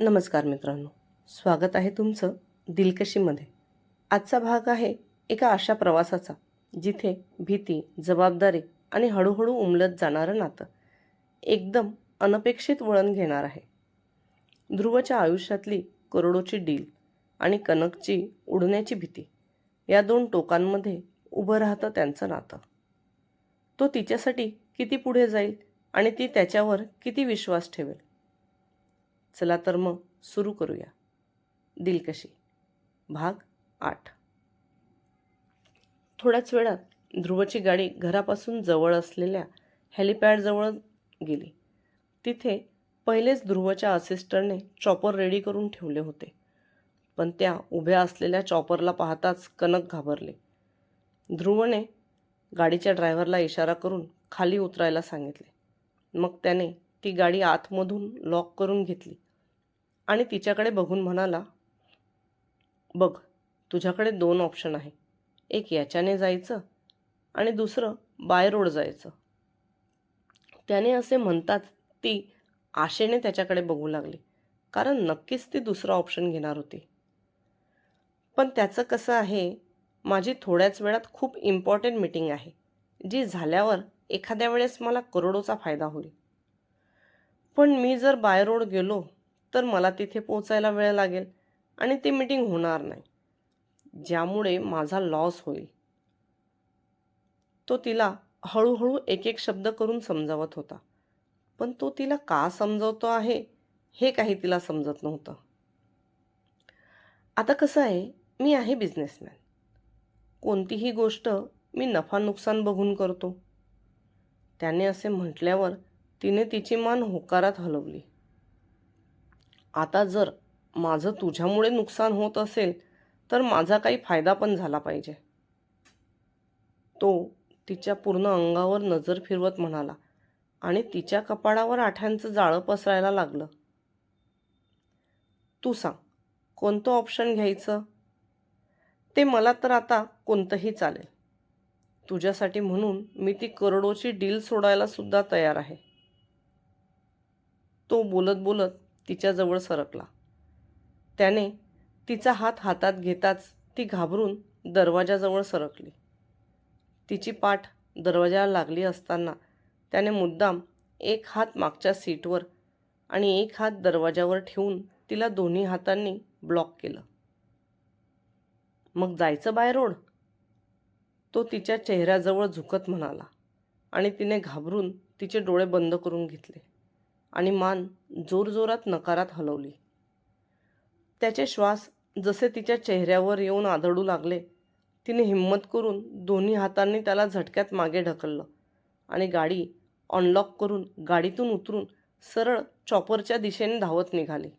नमस्कार मित्रांनो, स्वागत आहे तुमचं दिलकशीमध्ये. आजचा भाग आहे एका अशा प्रवासाचा जिथे भीती, जबाबदारी आणि हळूहळू उमलत जाणारं नातं एकदम अनपेक्षित वळण घेणार आहे. ध्रुवच्या आयुष्यातली करोडोची डील आणि कनकची उडण्याची भीती या दोन टोकांमध्ये उभं राहतं त्यांचं नातं. तो तिच्यासाठी किती पुढे जाईल आणि ती त्याच्यावर किती विश्वास ठेवेल. चला तर मग सुरू करूया. दिलकशी भाग 8. थोड्याच वेळात ध्रुवची गाडी घरापासून जवळ असलेल्या हेलिपॅडजवळ गेली. तिथे पहिलेच ध्रुवच्या असिस्टंटने चॉपर रेडी करून ठेवले होते. पण त्या उभ्या असलेल्या चॉपरला पाहताच कनक घाबरले. ध्रुवने गाडीच्या ड्रायव्हरला इशारा करून खाली उतरायला सांगितले. मग त्याने ती गाडी आतमधून लॉक करून घेतली आणि तिच्याकडे बघून म्हणाला, बघ, तुझ्याकडे 2 ऑप्शन आहे. एक याच्याने जायचं आणि दुसरं बाय रोड जायचं. त्याने असे म्हणताच ती आशेने त्याच्याकडे बघू लागली, कारण नक्कीच ती दुसरा ऑप्शन घेणार होती. पण त्याचं कसं आहे, माझी थोड्याच वेळात खूप इम्पॉर्टंट मीटिंग आहे, जी झाल्यावर एखाद्या वेळेस मला करोडोचा फायदा होईल. पण मी जर बाय रोड गेलो तर मला तिथे पोचायला वेळ लागेल आणि ती मीटिंग होणार नाही, ज्यामुळे माझा लॉस होईल. तो तिला हळूहळू एक एक शब्द करून समजावत होता. पण तो तिला का समजवतो आहे हे काही तिला समजत नव्हतं. आता कसं आहे, मी आहे बिझनेसमॅन. कोणतीही गोष्ट मी नफा नुकसान बघून करतो. त्याने असे म्हटल्यावर तिने तिची मान होकारात हलवली. आता जर माझं तुझ्यामुळे नुकसान होत असेल तर माझा काही फायदा पण झाला पाहिजे. तो तिच्या पूर्ण अंगावर नजर फिरवत म्हणाला आणि तिच्या कपाळावर आठ्यांचं जाळं पसरायला लागलं. तू सांग, कोणतं ऑप्शन घ्यायचं? ते मला तर आता कोणतंही चालेल. तुझ्यासाठी म्हणून मी ती करोडोची डील सोडायला सुद्धा तयार आहे. तो बोलत बोलत तिच्याजवळ सरकला. त्याने तिचा हात हातात घेताच ती घाबरून दरवाजाजवळ सरकली. तिची पाठ दरवाजाला लागली असताना त्याने मुद्दाम एक हात मागच्या सीटवर आणि एक हात दरवाजावर ठेवून तिला दोन्ही हातांनी ब्लॉक केलं. मग जायचं बाय रोड? तो तिच्या चेहऱ्याजवळ झुकत म्हणाला आणि तिने घाबरून तिचे डोळे बंद करून घेतले आणि मान जोरजोरात नकारात हलवली. त्याचे श्वास जसे तिच्या चेहऱ्यावर येऊन आदळू लागले, तिने हिंमत करून दोन्ही हातांनी त्याला झटक्यात मागे ढकललं आणि गाडी अनलॉक करून गाडीतून उतरून सरळ चॉपरच्या दिशेने धावत निघाली.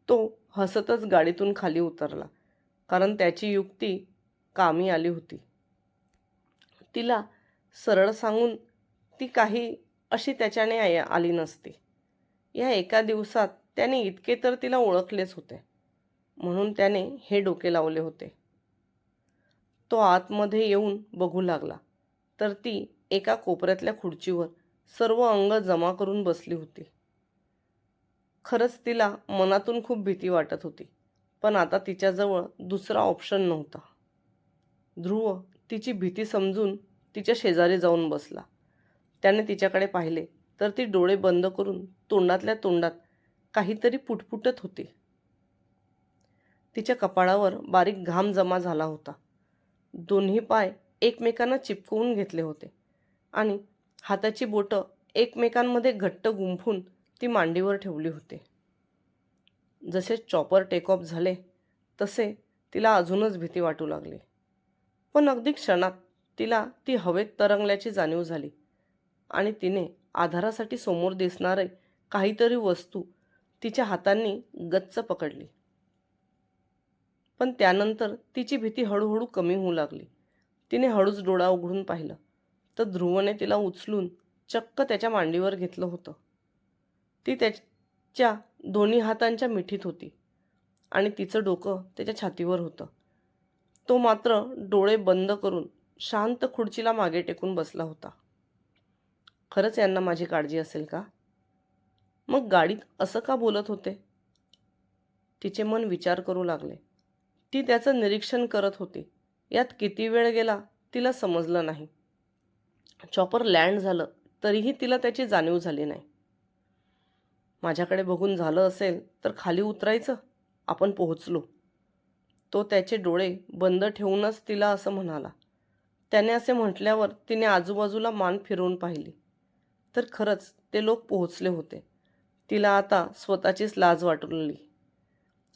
तो हसतच गाडीतून खाली उतरला, कारण त्याची युक्ती कामी आली होती. तिला सरळ सांगून ती काही अशी त्याच्याने आली नसती. या एका दिवसात त्याने इतके तर तिला ओळखलेच होते, म्हणून त्याने हे डोके लावले होते. तो आतमध्ये येऊन बघू लागला तर ती एका कोपऱ्यातल्या खुर्चीवर सर्व अंग जमा करून बसली होती. खरंच तिला मनातून खूप भीती वाटत होती, पण आता तिच्याजवळ दुसरा ऑप्शन नव्हता. ध्रुव तिची भीती समजून तिच्या शेजारी जाऊन बसला. त्याने तिच्याकडे पाहिले तर ती डोळे बंद करून तोंडातल्या तोंडात काहीतरी पुटपुटत होती. तिच्या कपाळावर बारीक घाम जमा झाला होता. दोन्ही पाय एकमेकांना चिपकवून घेतले होते आणि हाताची बोटं एकमेकांमध्ये घट्ट गुंफून ती मांडीवर ठेवली होती. जसे चॉपर टेक ऑफ झाले तसे तिला अजूनच भीती वाटू लागली. पण अगदी क्षणात तिला ती हवेत तरंगल्याची जाणीव झाली आणि तिने आधारासाठी समोर दिसणारे काहीतरी वस्तू तिच्या हातांनी गच्च पकडली. पण त्यानंतर तिची भीती हळूहळू कमी होऊ लागली. तिने हळूच डोळा उघडून पाहिलं तर ध्रुवने तिला उचलून चक्क त्याच्या मांडीवर घेतलं होतं. ती त्याच्या दोन्ही हातांच्या मिठीत होती आणि तिचं डोकं त्याच्या छातीवर होतं. तो मात्र डोळे बंद करून शांत खुर्चीला मागे टेकून बसला होता. खरंच यांना माझी काळजी असेल का? मग गाडीत असं का बोलत होते? तिचे मन विचार करू लागले. ती त्याचं निरीक्षण करत होती. यात किती वेळ गेला तिला समजलं नाही. चॉपर लँड झालं तरीही तिला त्याची जाणीव झाली नाही. माझ्याकडे बघून झालं असेल तर खाली उतरायचं, आपण पोहोचलो. तो त्याचे डोळे बंद ठेवूनच तिला असं म्हणाला. त्याने असे म्हटल्यावर तिने आजूबाजूला मान फिरवून पाहिली. तर खरंच ते लोक पोहोचले होते. तिला आता स्वतःचीच लाज वाटू लागली.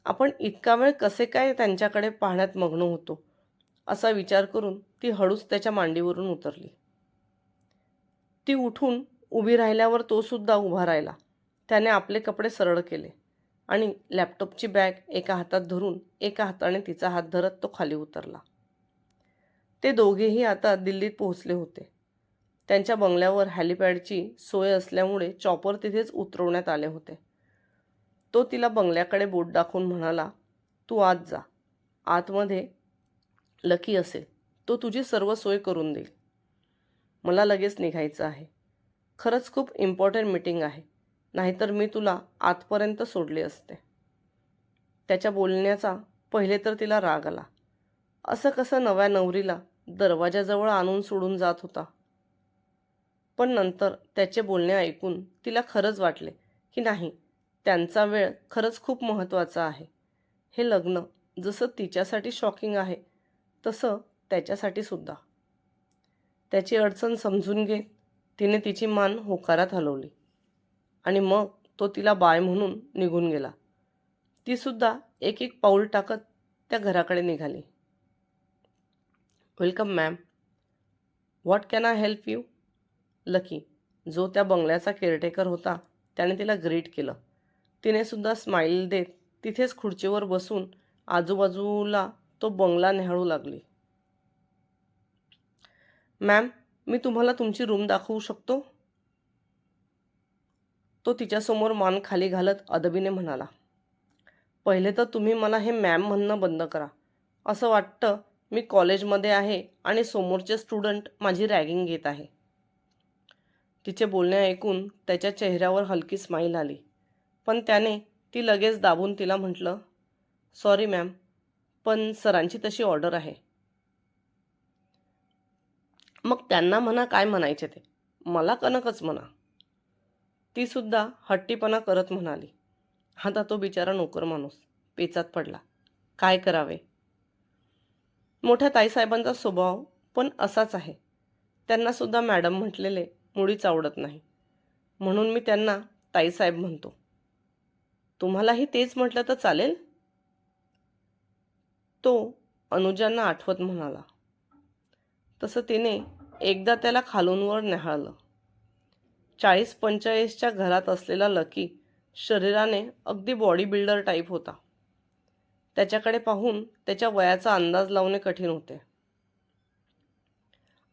आपण इतका वेळ कसे काय त्यांच्याकडे पाहण्यात मग्न होतो, असा विचार करून ती हळूच त्याच्या मांडीवरून उतरली. ती उठून उभी राहिल्यावर तो सुद्धा उभा राहिला. त्याने आपले कपडे सरळ केले आणि लॅपटॉपची बॅग एका हातात धरून एका हाताने तिचा हात धरत तो खाली उतरला. ते दोघेही आता दिल्लीत पोहोचले होते. त्यांच्या बंगल्यावर हॅलिपॅडची सोय असल्यामुळे चॉपर तिथेच उतरवण्यात आले होते. तो तिला बंगल्याकडे बोट दाखवून म्हणाला, तू आत जा. आतमध्ये लकी असेल, तो तुझी सर्व सोय करून देईल. मला लगेच निघायचं आहे. खरंच खूप इम्पॉर्टंट मीटिंग आहे, नाहीतर मी तुला आतपर्यंत सोडले असते. त्याच्या बोलण्याचा पहिले तर तिला राग आला. असं कसं नव्या नवरीला दरवाजाजवळ आणून सोडून जात होता. पण नंतर त्याचे बोलणे ऐकून तिला खरंच वाटले की नाही, त्यांचा वेळ खरंच खूप महत्त्वाचा आहे. हे लग्न जसं तिच्यासाठी शॉकिंग आहे तसं त्याच्यासाठी सुद्धा. त्याची अडचण समजून घेत तिने तिची मान होकारात हलवली आणि मग तो तिला बाय म्हणून निघून गेला. ती सुद्धा एक एक पाऊल टाकत त्या घराकडे निघाली. Welcome ma'am, what can I help you? Lucky, जो त्या बंगल्याचा केअरटेकर होता, त्याने तिला ग्रीट केलं. तिने सुद्धा स्माईल देत तिथेच खुर्चीवर बसून आजूबाजूला तो बंगला न्याहाळू लागली. मॅम, मी तुम्हाला तुमची रूम दाखवू शकतो? तो तिच्यासमोर मान खाली घालत अदबीने म्हणाला. पहिले तर तुम्ही मला हे मॅम म्हणणं बंद करा. असं वाटतं मी कॉलेजमध्ये आहे आणि समोरचे स्टुडंट माझी रॅगिंग घेत आहे. तिचे बोलणे ऐकून त्याच्या चेहऱ्यावर हलकी स्माईल आली, पण त्याने ती लगेच दाबून तिला म्हटलं, सॉरी मॅम, पण सरांची तशी ऑर्डर आहे. मग त्यांना म्हणा काय म्हणायचे ते, मला कनकच म्हणा. ती सुद्धा हट्टीपणा करत म्हणाली. आता तो बिचारा नोकर माणूस पेचात पडला. काय करावे? मोठ्या ताईसाहेबांचा स्वभाव पण असाच आहे. त्यांना सुद्धा मॅडम म्हटलेले मुळीच आवडत नाही. म्हणून मी त्यांना ताईसाहेब म्हणतो. तुम्हालाही तेच म्हटलं तर चालेल? तो अनुजांना आठवत म्हणाला. तसं तिने एकदा त्याला खालून वर न्याहाळलं. 40-45च्या घरात असलेला लकी शरीराने अगदी बॉडी बिल्डर टाईप होता. त्याच्याकडे पाहून त्याच्या वयाचा अंदाज लावणे कठीण होते.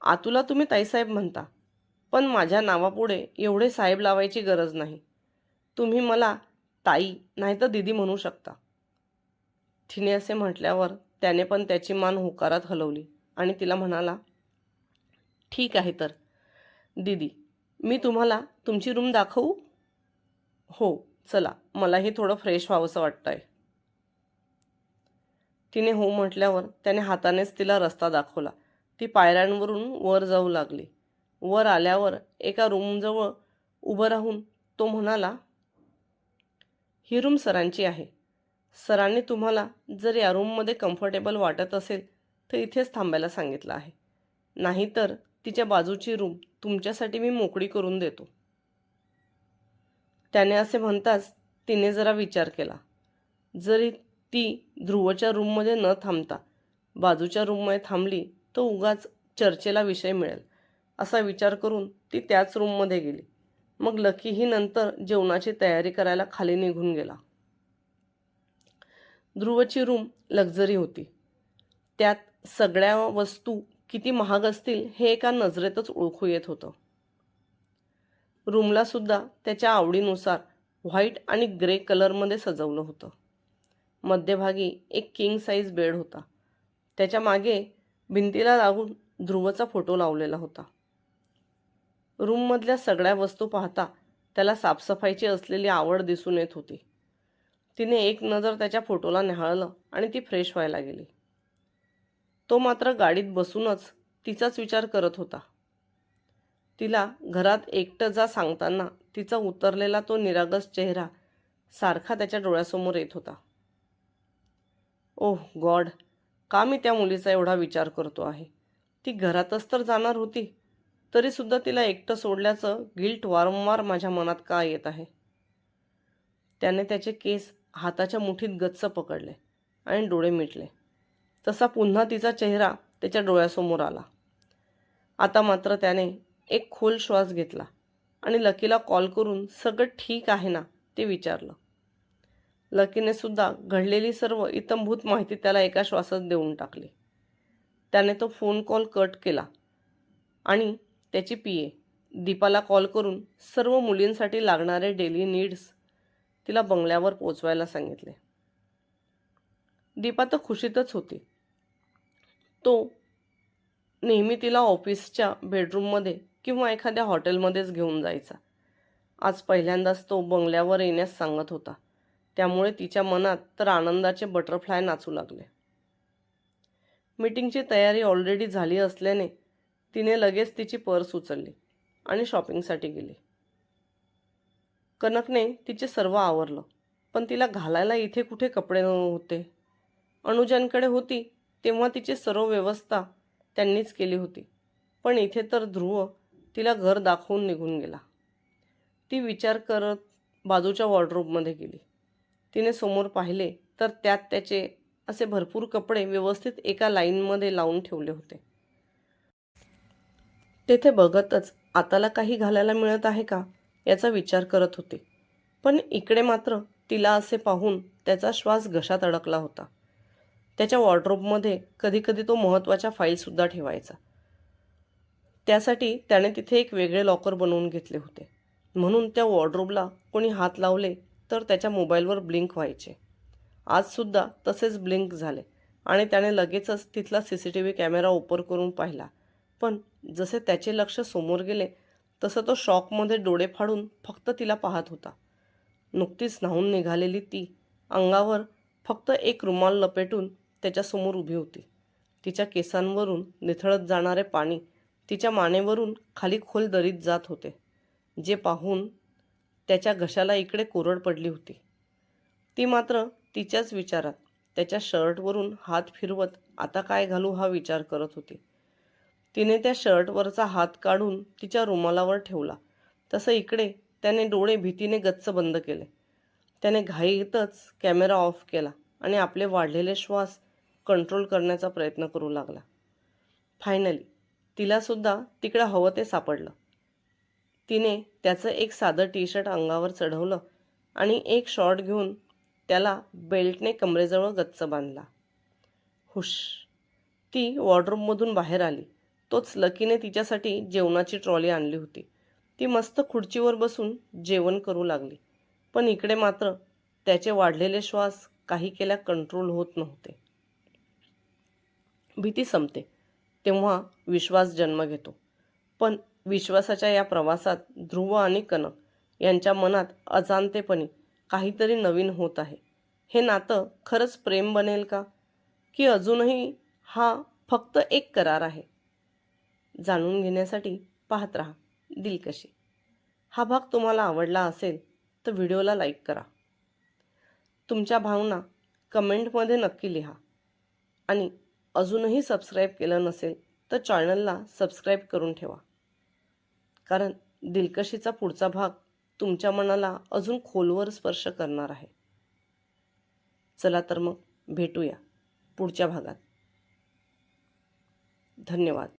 आतुला तुम्ही ताईसाहेब म्हणता, पण माझ्या नावापुढे एवढे साहेब लावायची गरज नाही. तुम्ही मला ताई नाही तर दीदी म्हणू शकता. तिने असे म्हटल्यावर त्याने पण त्याची मान होकारात हलवली आणि तिला म्हणाला, ठीक आहे तर दीदी, मी तुम्हाला तुमची रूम दाखवू? हो, चला, मलाही थोडं फ्रेश व्हावंसं वाटतंय. तिने हो म्हटल्यावर त्याने हातानेच तिला रस्ता दाखवला. ती पायऱ्यांवरून वर जाऊ लागली. वर आल्यावर एका रूमजवळ उभं राहून तो म्हणाला, ही रूम सरांची आहे. सरांनी तुम्हाला जर या रूममध्ये कम्फर्टेबल वाटत असेल तर इथेच थांबायला सांगितलं आहे. नाहीतर तिच्या बाजूची रूम तुमच्यासाठी मी मोकळी करून देतो. त्याने असे म्हणताच तिने जरा विचार केला. जरी ती ध्रुवच्या रूममध्ये न थांबता बाजूच्या रूममध्ये थांबली तर उगाच चर्चेला विषय मिळेल, असा विचार करून ती त्याच रूममध्ये गेली. मग लकीही नंतर जेवणाची तयारी करायला खाली निघून गेला. ध्रुवची रूम लक्झरी होती. त्यात सगळ्या वस्तू किती महाग असतील हे एका नजरेतच ओळखू येत होतं. रूमला सुद्धा त्याच्या आवडीनुसार व्हाईट आणि ग्रे कलरमध्ये सजवलं होतं. मध्यभागी एक किंग साईज बेड होता. त्याच्या मागे भिंतीला लागून ध्रुवचा फोटो लावलेला होता. रूममधल्या सगळ्या वस्तू पाहता त्याला साफसफाईची असलेली आवड दिसून येत होती. तिने एक नजर त्याच्या फोटोला न्याहाळलं आणि ती फ्रेश व्हायला गेली. तो मात्र गाडीत बसूनच तिचाच विचार करत होता. तिला घरात एकटं जा सांगताना तिचा उतरलेला तो निरागस चेहरा सारखा त्याच्या डोळ्यासमोर येत होता. ओह गॉड, का मी त्या मुलीचा एवढा विचार करतो आहे. ती घरातच तर जाणार होती, तरीसुद्धा तिला एकटं सोडल्याचं गिल्ट वारंवार माझ्या मनात का येत आहे. त्याने त्याचे केस हाताच्या मुठीत गच्च पकडले आणि डोळे मिटले. तसा पुन्हा तिचा चेहरा त्याच्या डोळ्यासमोर आला. आता मात्र त्याने एक खोल श्वास घेतला आणि लकीला कॉल करून सगळं ठीक आहे ना ते विचारलं. लकीने सुद्धा घडलेली सर्व इत्थंभूत माहिती त्याला एका श्वासात देऊन टाकली. त्याने तो फोन कॉल कट केला आणि त्याची पीए दीपाला कॉल करून सर्व मुलींसाठी लागणारे डेली नीड्स तिला बंगल्यावर पोचवायला सांगितले. दीपा तर खुशीतच होती. तो नेहमी तिला ऑफिसच्या बेडरूममध्ये किंवा एखाद्या हॉटेलमध्येच घेऊन जायचा. आज पहिल्यांदाच तो बंगल्यावर येण्यास सांगत होता. त्यामुळे तिच्या मनात तर आनंदाचे बटरफ्लाय नाचू लागले. मीटिंगची तयारी ऑलरेडी झाली असल्याने तिने लगेच तिची पर्स उचलली आणि शॉपिंगसाठी गेली. कनकने तिचे सर्व आवरलं, पण तिला घालायला इथे कुठे कपडे नव्हते. अनुजांकडे होती तेव्हा तिची सर्व व्यवस्था त्यांनीच केली होती, पण इथे तर ध्रुव तिला घर दाखवून निघून गेला. ती विचार करत बाजूच्या वॉर्डरोबमध्ये गेली. तिने समोर पाहिले तर त्यात त्याचे असे भरपूर कपडे व्यवस्थित एका लाईनमध्ये लावून ठेवले होते. तेथे बघतच आताला काही घालायला मिळत आहे का याचा विचार करत होते, पण इकडे मात्र तिला असे पाहून त्याचा श्वास घशात अडकला होता. त्याच्या वॉर्डरोबमध्ये कधीकधी तो महत्त्वाच्या फाईलसुद्धा ठेवायचा. त्यासाठी त्याने तिथे एक वेगळे लॉकर बनवून घेतले होते, म्हणून त्या वॉर्डरोबला कोणी हात लावले तर त्याच्या मोबाईलवर ब्लिंक व्हायचे. आजसुद्धा तसेच ब्लिंक झाले आणि त्याने लगेचच तिथला CCTV कॅमेरा ओपन करून पाहिला. पण जसे त्याचे लक्ष समोर गेले तसं तो शॉकमध्ये डोळे फाडून फक्त तिला पाहत होता. नुकतीच न्हाऊन निघालेली ती अंगावर फक्त एक रुमाल लपेटून त्याच्यासमोर उभी होती. तिच्या केसांवरून निथळत जाणारे पाणी तिच्या मानेवरून खाली खोल दरीत जात होते, जे पाहून त्याच्या घशाला इकडे कोरड पडली होती. ती मात्र तिच्याच विचारात त्याच्या शर्टवरून हात फिरवत आता काय घालू हा विचार करत होती. तिने त्या शर्टवरचा हात काढून तिच्या रुमालावर ठेवला. तसं इकडे त्याने डोळे भीतीने गच्च बंद केले. त्याने घाईतच कॅमेरा ऑफ केला आणि आपले वाढलेले श्वास कंट्रोल करण्याचा प्रयत्न करू लागला. फायनली तिलासुद्धा तिकडे हवं ते सापडलं. तिने त्याचं एक साधं टी-शर्ट अंगावर चढवलं आणि एक शॉर्ट घेऊन त्याला बेल्टने कमरेजवळ गच्च बांधला. हुश, ती वॉर्डरोबमधून बाहेर आली. तोच लकीने तिच्यासाठी जेवणाची ट्रॉली आणली होती. ती मस्त खुर्चीवर बसून जेवण करू लागली, पण इकडे मात्र त्याचे वाढलेले श्वास काही केल्या कंट्रोल होत नव्हते. भीती संपते तेव्हा विश्वास जन्म घेतो, पण विश्वासाच्या या प्रवासात ध्रुव आणि कनक यांच्या मनात अजाणतेपणी काहीतरी नवीन होत आहे. हे नातं खरंच प्रेम बनेल का, की अजूनही हा फक्त एक करार आहे? जाणून घेण्यासाठी पाहत राहा दिलकशी. हा भाग तुम्हाला आवडला असेल तर व्हिडिओला लाईक करा. तुमच्या भावना कमेंटमध्ये नक्की लिहा आणि अजूनही सबस्क्राईब केलं नसेल तर चॅनलला सबस्क्राईब करून ठेवा, कारण दिलकशीचा पुढचा भाग तुमच्या मनाला अजून खोलवर स्पर्श करणार आहे. चला तर मग भेटूया पुढच्या भागात. धन्यवाद.